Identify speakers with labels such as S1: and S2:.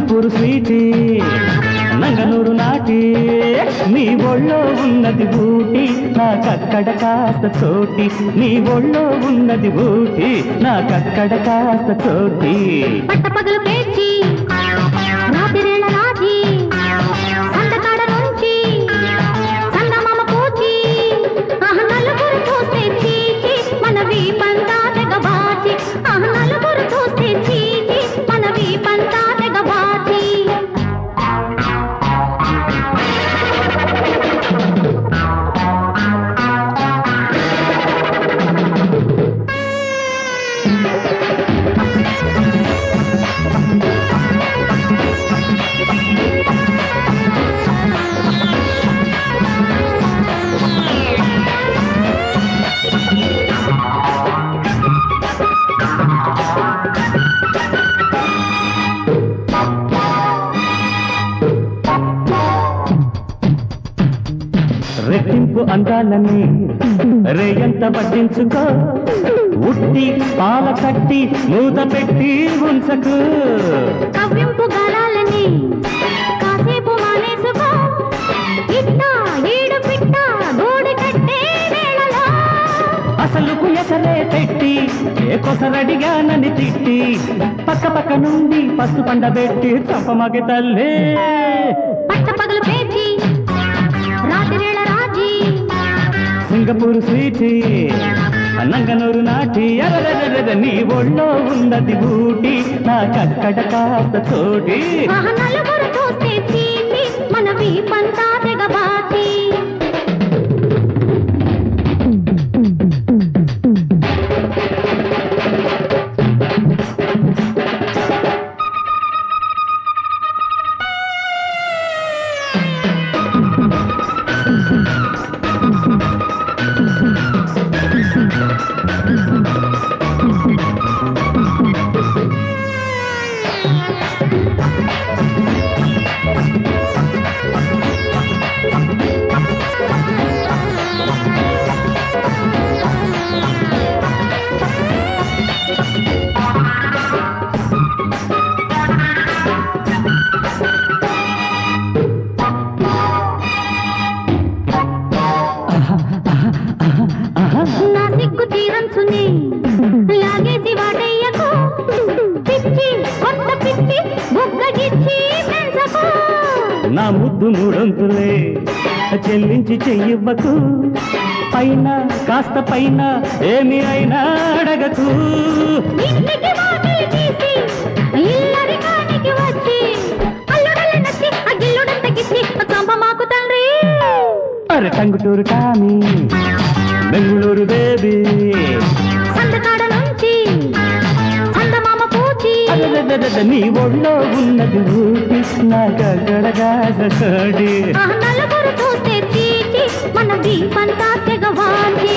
S1: Singapore Sweety Nanganur నాటి నీ ఒళ్ళో ఉన్నది ఊటి నాకక్కడ కాస్త చోటి నీ ఒళ్ళో ఉన్నది ఊటి నాకక్కడ కాస్త చోటి
S2: పట్టపగలు పేర్చి రాత్రిరేళ రాజీ సందకాడ నుంచి సందమామ పూచి నలుగురు చూస్తే చీచి మన వీపంతా తెగబాచి నలుగురు చూస్తే చీచి మన వీపంతా తెగబాచి
S1: రెట్టింపు అందాలని రేయంత పట్టించుకో ఉట్టి పాల కట్టి మూత పెట్టి ఉంచకు
S2: కవ్వింపు గాలాలని కాసేపు మానేసుకో ఇట్ట ఏడు పిట్ట గూడు కట్టే వేళలో
S1: అసలుకు ఎసరే పెట్టి ఏ కొసరడిగానని తిట్టి పక్క పక్క నుండి పసు పండబెట్టి చంపమగి తల్లే
S2: పట్టపగలు పేచి రాత్రిరేళ రాజీ
S1: సింగపూర్ స్వీటీ నంగనూరు నాటి నీ ఒళ్ళో ఉన్నది ఊటి నాకక్కడ కాస్త చోటి
S2: నలుగురు చూస్తే చీచి మన వీపంతా తెగబాచి నా సిగ్గు తీరంచుని లాగేసి వాటయ్యకు పిచ్చి కొత్త పిచ్చి బుగ్గగిచ్చి పెంచకు
S1: నా ముద్దు మూడొంతులే చెల్లించి చెయ్యవ్వకు పైన కాస్త పైన ఏమి అయినా అడగకు
S2: ఇంటికి వాకిలి తీసి ఇల్లరికానికి వచ్చి అల్లుడల నచ్చి ఆ గిల్లుడంత గిచ్చి చంప మాకు తండ్రి
S1: అరే టంగుటూరు టామీ బెంగుళూరు బేబీ
S2: సందకాడ నుంచి సందమామ పూచి
S1: నీ ఒళ్ళో ఉన్నది ఊటి నాకక్కడగా చోటి
S2: నలుగురు చూస్తే చీచి మన వీపంతా తెగవాచి